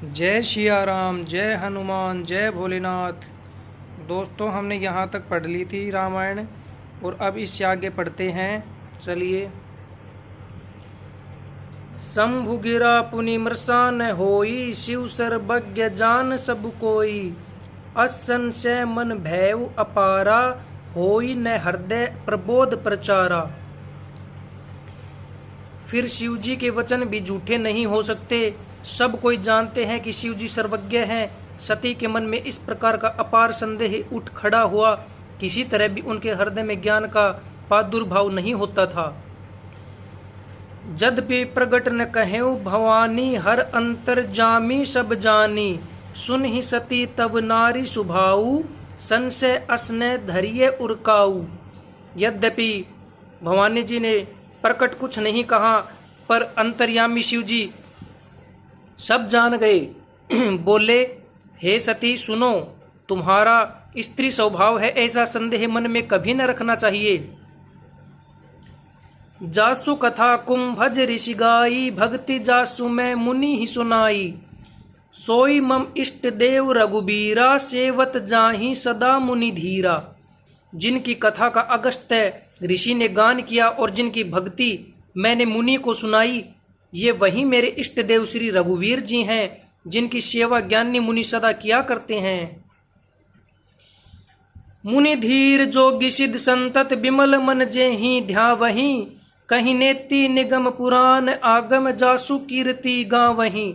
जय सिया राम, जय हनुमान, जय भोलेनाथ। दोस्तों, हमने यहाँ तक पढ़ ली थी रामायण और अब इससे आगे पढ़ते हैं। चलिए। शंभु गिरा पुनि मृषा न होई, शिव सर्वज्ञ जान सब कोई। असंशय मन भैव अपारा, होई न हृदय प्रबोध प्रचारा। फिर शिव जी के वचन भी झूठे नहीं हो सकते। सब कोई जानते हैं कि शिव जी सर्वज्ञ हैं। सती के मन में इस प्रकार का अपार संदेह उठ खड़ा हुआ, किसी तरह भी उनके हृदय में ज्ञान का प्रादुर्भाव नहीं होता था। यद्यपि प्रगट न कहेउ भवानी, हर अंतर जामी सब जानी। सुन ही सती तब नारी सुभाऊ, संशय असने धरिये उरकाऊ। यद्यपि भवानी जी ने प्रकट कुछ नहीं कहा, पर अंतर्यामी शिव जी सब जान गए। बोले, हे सती सुनो, तुम्हारा स्त्री स्वभाव है, ऐसा संदेह मन में कभी न रखना चाहिए। जासु कथा कुंभज ऋषि गाई, भक्ति जासु मैं मुनि ही सुनाई। सोई मम इष्ट देव रघुबीरा, सेवत जाहि सदा मुनि धीरा। जिनकी कथा का अगस्त्य ऋषि ने गान किया और जिनकी भक्ति मैंने मुनि को सुनाई, ये वही मेरे इष्ट देव श्री रघुवीर जी हैं, जिनकी सेवा ज्ञानी मुनि सदा किया करते हैं। मुनि धीर जोगी सिद्ध संतत, बिमल मन जेहि ध्यावहि। कहीं नेति निगम पुराण, आगम जासु कीर्ति गावहि।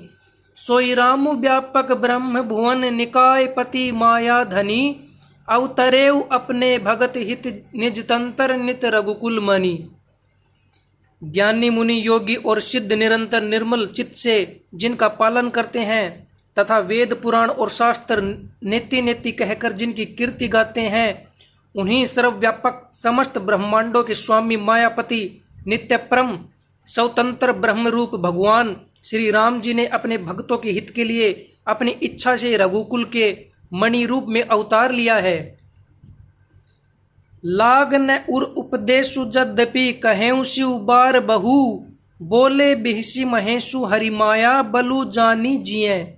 सोई राम व्यापक ब्रह्म भुवन, निकाय पति माया धनी। अवतरेव अपने भगत हित, निज तंत्र नित रघुकुल मणि। ज्ञानी मुनि योगी और सिद्ध निरंतर निर्मल चित्त से जिनका पालन करते हैं तथा वेद पुराण और शास्त्र नेति नेति कहकर जिनकी कीर्ति गाते हैं, उन्हीं सर्वव्यापक समस्त ब्रह्मांडों के स्वामी मायापति नित्य परम स्वतंत्र ब्रह्म रूप भगवान श्री राम जी ने अपने भक्तों के हित के लिए अपनी इच्छा से रघुकुल के मणि रूप में अवतार लिया है। लाग न उर उपदेशु यद्यपि, कहेउ शिव बार बहु। बोले बिहसी महेशु हरि माया, बलु जानी जिये।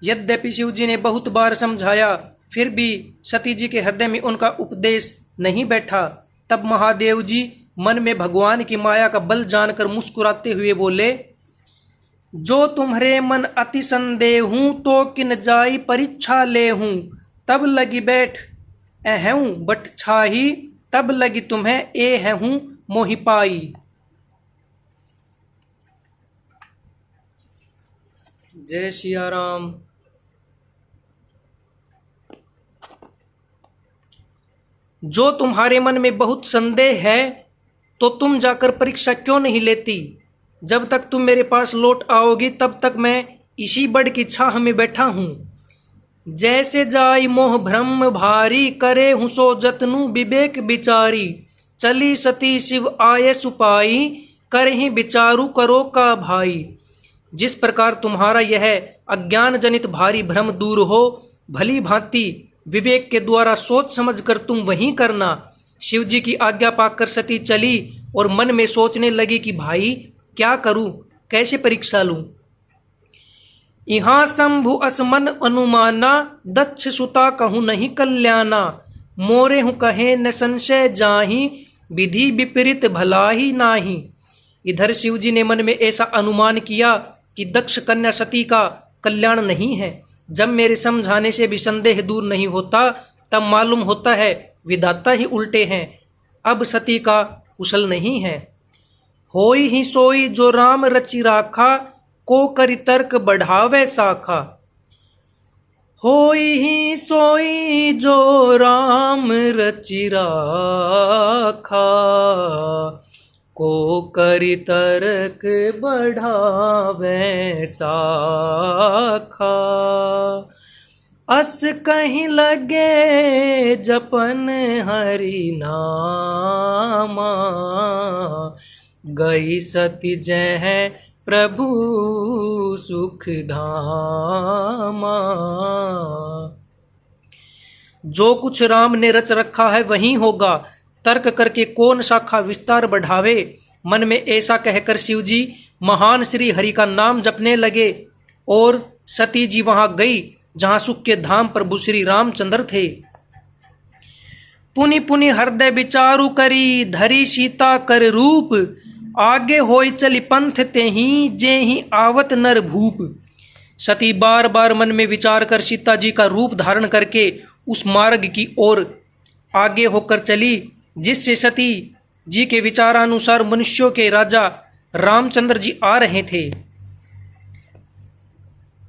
यद्यपि शिव जी ने बहुत बार समझाया, फिर भी सती जी के हृदय में उनका उपदेश नहीं बैठा। तब महादेव जी मन में भगवान की माया का बल जानकर मुस्कुराते हुए बोले, जो तुम्हारे मन अति संदेहूं, तो किन जाई परीक्षा ले हूं। तब लगी बैठ अहूं बट छाही, तब लगी तुम्हें ए हूं मोहि पाई। जय सिया राम। जो तुम्हारे मन में बहुत संदेह है, तो तुम जाकर परीक्षा क्यों नहीं लेती। जब तक तुम मेरे पास लौट आओगी, तब तक मैं इसी बड़ की छाह में बैठा हूं। जैसे जाई मोह भ्रम भारी, करे हूं सो जतनु विवेक विचारी। चली सती शिव आये सुपाई, करहि विचारु करो का भाई। जिस प्रकार तुम्हारा यह अज्ञान जनित भारी भ्रम दूर हो, भली भांति विवेक के द्वारा सोच समझ कर तुम वही करना। शिव जी की आज्ञा पाकर सती चली और मन में सोचने लगी कि भाई क्या करूं, कैसे परीक्षा लूं। यहाँ शंभु असमन अनुमाना, दक्ष सुता कहूँ नहीं कल्याणा। मोरे हूँ कहे न संशय जाहि, विधि विपरीत भला ही नाही। इधर शिव जी ने मन में ऐसा अनुमान किया कि दक्ष कन्या सती का कल्याण नहीं है। जब मेरे समझाने से भी संदेह दूर नहीं होता, तब मालूम होता है विधाता ही उल्टे हैं। अब सती का कुशल नहीं है। होई ही सोई जो राम रचि राखा, को करि तर्क बढ़ावे शाखा। होई ही सोई जो राम रचि राखा, को करि तर्क बढ़ावे शाखा। अस कहीं लगे जपन हरि नामा, गई सती जय प्रभु सुख धामा। जो कुछ राम ने रच रखा है वही होगा, तर्क करके कौन शाखा विस्तार बढ़ावे। मन में ऐसा कहकर शिव जी महान श्री हरि का नाम जपने लगे। और सती जी वहां गई जहां सुख के धाम प्रभु श्री रामचंद्र थे। पुनि पुनि हृदय विचारु करी धरी सीता कर रूप, आगे होई चली पंथ ते ही जे ही आवत नर भूप। सती बार बार मन में विचार कर सीता जी का रूप धारण करके उस मार्ग की ओर आगे होकर चली जिससे सती जी के विचारानुसार मनुष्यों के राजा रामचंद्र जी आ रहे थे।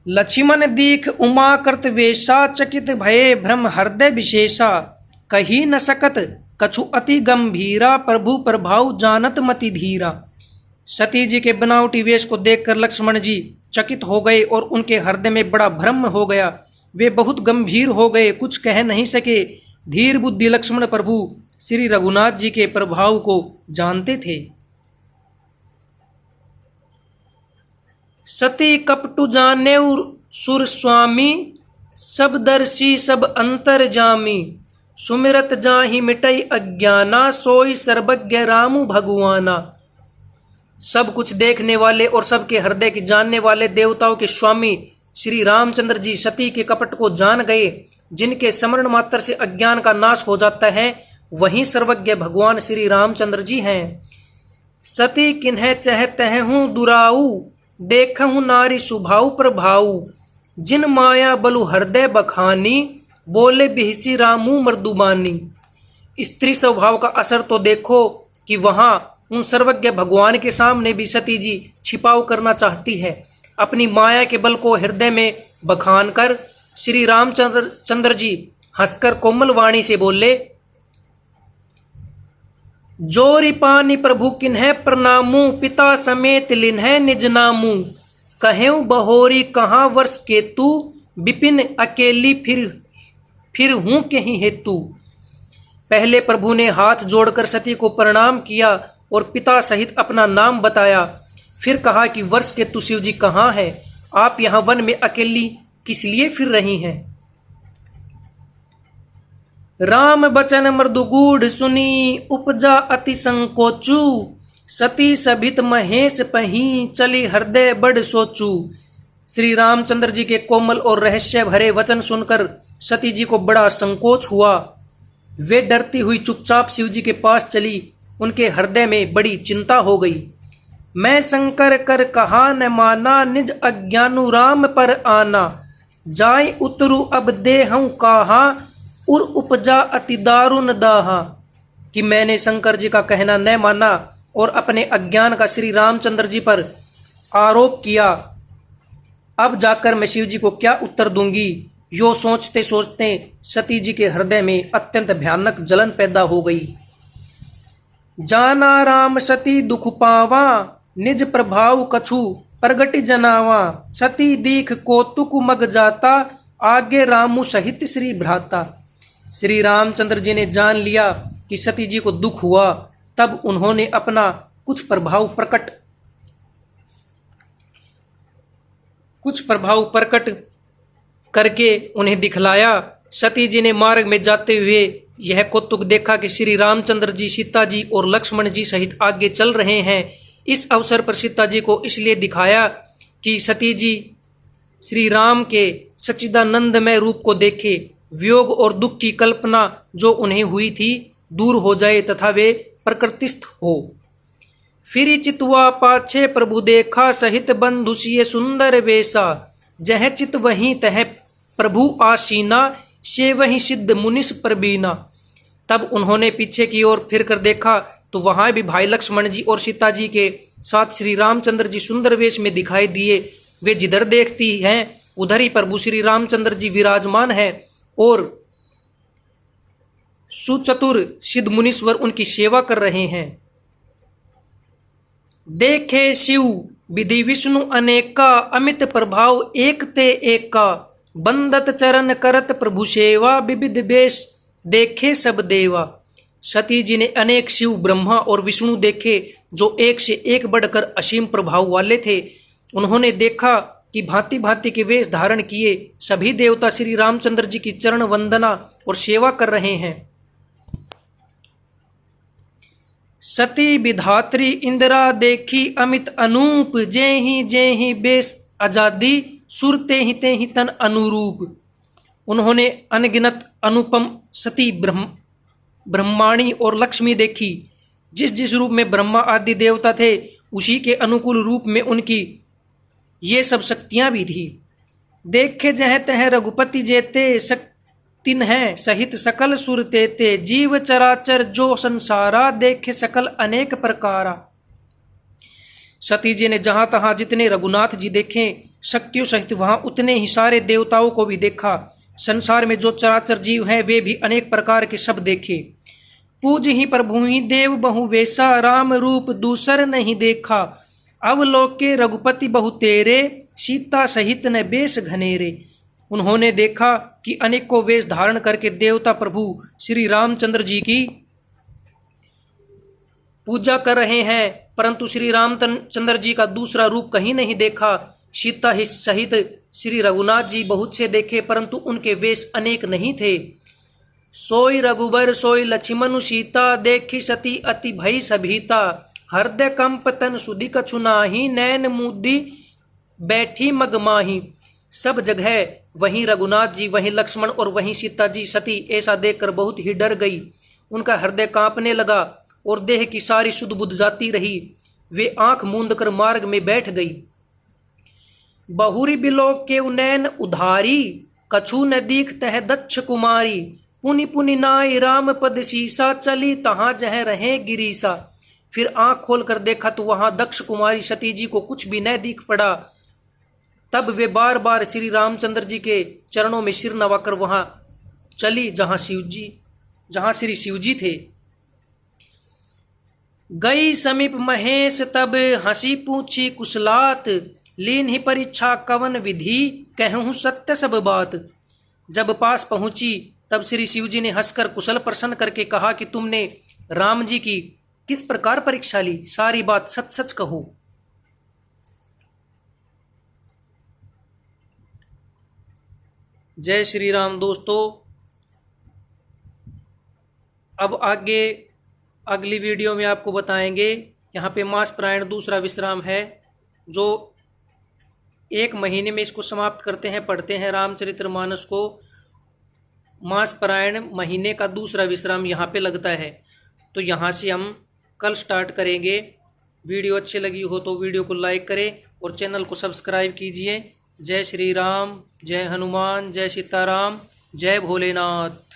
लक्ष्मण दीख उमा कर्त वेशा, चकित भये भ्रम हृदय विशेषा। कही न सकत कछु अति गंभीरा, प्रभु प्रभाव जानत मति धीरा। सती जी के बनावटी वेश को देखकर लक्ष्मण जी चकित हो गए और उनके हृदय में बड़ा भ्रम हो गया। वे बहुत गंभीर हो गए, कुछ कह नहीं सके। धीर बुद्धि लक्ष्मण प्रभु श्री रघुनाथ जी के प्रभाव को जानते थे। सती कपटु जाने सुर स्वामी, सब दर्शी सब अंतर जामी। सुमिरत जाहि मिटई अज्ञाना, सोई सर्वज्ञ रामु भगवाना। सब कुछ देखने वाले और सबके हृदय की जानने वाले देवताओं के स्वामी श्री रामचंद्र जी सती के कपट को जान गए। जिनके स्मरण मात्र से अज्ञान का नाश हो जाता है वही सर्वज्ञ भगवान श्री रामचंद्र जी हैं। सती किन्ह चहतह हूँ दुराऊ, देखहूँ नारी सुभाऊ प्रभाऊ। जिन माया बलु हृदय बखानी, बोले बिहसी रामू मर्दुबानी। स्त्री स्वभाव का असर तो देखो कि वहां उन सर्वज्ञ भगवान के सामने भी सती जी छिपाव करना चाहती है। अपनी माया के बल को हृदय में बखान कर श्री रामचंद्र जी हंसकर कोमल वाणी से बोले, जोरी पानी प्रभु किन्ह प्रणामू, पिता समेत लिन्ह निज नामू। कहें बहोरी कहाँ वर्ष के तू, विपिन अकेली फिर हूं कहीं हेतु। पहले प्रभु ने हाथ जोड़कर सती को प्रणाम किया और पिता सहित अपना नाम बताया। फिर कहा कि वर्ष के तू शिव जी कहाँ है, आप यहाँ वन में अकेली किस लिए फिर रही हैं। राम बचन मृदुगूढ़ सुनी, उपजा अति संकोचू। सती सभित महेश पही, चली हृदय बड़ सोचू। श्री रामचंद्र जी के कोमल और रहस्य भरे वचन सुनकर सती जी को बड़ा संकोच हुआ। वे डरती हुई चुपचाप शिव जी के पास चली। उनके हृदय में बड़ी चिंता हो गई। मैं शंकर कर कहा न माना, निज अज्ञानु राम पर आना। जाय उतरु अब देहूं कहा, उर उपजा अति दारुण दाहा। कि मैंने शंकर जी का कहना न माना और अपने अज्ञान का श्री रामचंद्र जी पर आरोप किया। अब जाकर मैं शिव जी को क्या उत्तर दूंगी। यो सोचते सोचते सती जी के हृदय में अत्यंत भयानक जलन पैदा हो गई। जाना राम सती दुख पावा, निज प्रभाव कछु प्रगट जनावा। सती दीख कौतुक मग जाता, आगे रामु सहित श्री भ्राता। श्री रामचंद्र जी ने जान लिया कि सती जी को दुख हुआ। तब उन्होंने अपना कुछ प्रभाव प्रकट करके उन्हें दिखलाया। सती जी ने मार्ग में जाते हुए यह कौतुक देखा कि श्री रामचंद्र जी सीता जी और लक्ष्मण जी सहित आगे चल रहे हैं। इस अवसर पर सीता जी को इसलिए दिखाया कि सती जी श्री राम के सच्चिदानंदमय रूप को देखे, वियोग और दुख की कल्पना जो उन्हें हुई थी दूर हो जाए तथा वे प्रकृतिस्थ हो। फिर चितवा पाछे प्रभु देखा, सहित बंधु सिय सुंदर वेशा। जह चित वहीं तह प्रभु आसीना, से वहीं सिद्ध मुनिस प्रबीना। तब उन्होंने पीछे की ओर फिर कर देखा तो वहां भी भाई लक्ष्मण जी और सीता जी के साथ श्री रामचंद्र जी सुंदर वेश में दिखाई दिए। वे जिधर देखती हैं उधर ही प्रभु श्री रामचंद्र जी विराजमान है और सुचतुर सिद्ध मुनीश्वर उनकी सेवा कर रहे हैं। देखे शिव विधि विष्णु अनेका, अमित प्रभाव एक ते एका। बंदत चरण करत प्रभु सेवा, विविध वेश देखे सब देवा। सती जी ने अनेक शिव ब्रह्मा और विष्णु देखे जो एक से एक बढ़कर असीम प्रभाव वाले थे। उन्होंने देखा कि भांति भांति के वेश धारण किए सभी देवता श्री रामचंद्र जी की चरण वंदना और सेवा कर रहे हैं। सती विधात्री इंदिरा देखी अमित अनूप, जे ही बेश आजादी सुरते ही तन अनुरूप। उन्होंने अनगिनत अनुपम सती ब्रह्माणी और लक्ष्मी देखी। जिस जिस रूप में ब्रह्मा आदि देवता थे उसी के अनुकूल रूप में उनकी ये सब शक्तियां भी थी। देखे जह तह रघुपति जेते शक्तिन है सहित सकल सुर तेते। जीव चराचर जो संसारा देखे सकल अनेक प्रकारा। सती जी ने जहां तहां जितने रघुनाथ जी देखे शक्तियों सहित वहां उतने ही सारे देवताओं को भी देखा। संसार में जो चराचर जीव हैं वे भी अनेक प्रकार के सब देखे। पूज ही प्रभु ही देव बहु वेशा राम रूप दूसर नहीं देखा। अवलोके रघुपति बहु तेरे सीता सहित न बेश घनेरे। उन्होंने देखा कि अनेकों वेश धारण करके देवता प्रभु श्री रामचंद्र जी की पूजा कर रहे हैं, परंतु श्री रामचंद्र जी का दूसरा रूप कहीं नहीं देखा। सीता ही सहित श्री रघुनाथ जी बहुत से देखे, परंतु उनके वेश अनेक नहीं थे। सोई रघुबर सोई लक्ष्मण सीता देखी सती अति भई सभीता। हृदय कंप तन सुधि कछु नाही नैन मुदी बैठी मगमाही। सब जगह वहीं रघुनाथ जी वहीं लक्ष्मण और वहीं सीता जी सती ऐसा देखकर बहुत ही डर गई। उनका हृदय कांपने लगा और देह की सारी सुध बुध जाती रही। वे आंख मूंद कर मार्ग में बैठ गई। बहुरी बिलोक के नैन उधारी कछु न दीखतह दक्ष कुमारी। पुनि पुनि नाई राम पद सीसा चली तहां जह रहे गिरीसा। फिर आंख खोल कर देखा तो वहां दक्ष कुमारी सती जी को कुछ भी न दिख पड़ा। तब वे बार बार श्री रामचंद्र जी के चरणों में सिर नवाकर वहां चली जहां श्री शिव जी थे। गई समीप महेश तब हंसी पूछी कुशलात। लीन ही परीक्षा कवन विधि कहूं सत्य सब बात। जब पास पहुंची तब श्री शिव जी ने हंसकर कुशल प्रसन्न करके कहा कि तुमने राम जी की किस प्रकार परीक्षा ली, सारी बात सच सच कहो। जय श्री राम। दोस्तों, अब आगे अगली वीडियो में आपको बताएंगे। यहाँ पे मास पारायण दूसरा विश्राम है, जो 1 महीने में इसको समाप्त करते हैं, पढ़ते हैं रामचरितमानस को। मास पारायण महीने का दूसरा विश्राम यहाँ पे लगता है, तो यहाँ से हम कल स्टार्ट करेंगे। वीडियो अच्छी लगी हो तो वीडियो को लाइक करें और चैनल को सब्सक्राइब कीजिए। जय श्री राम, जय हनुमान, जय सीताराम, जय भोलेनाथ।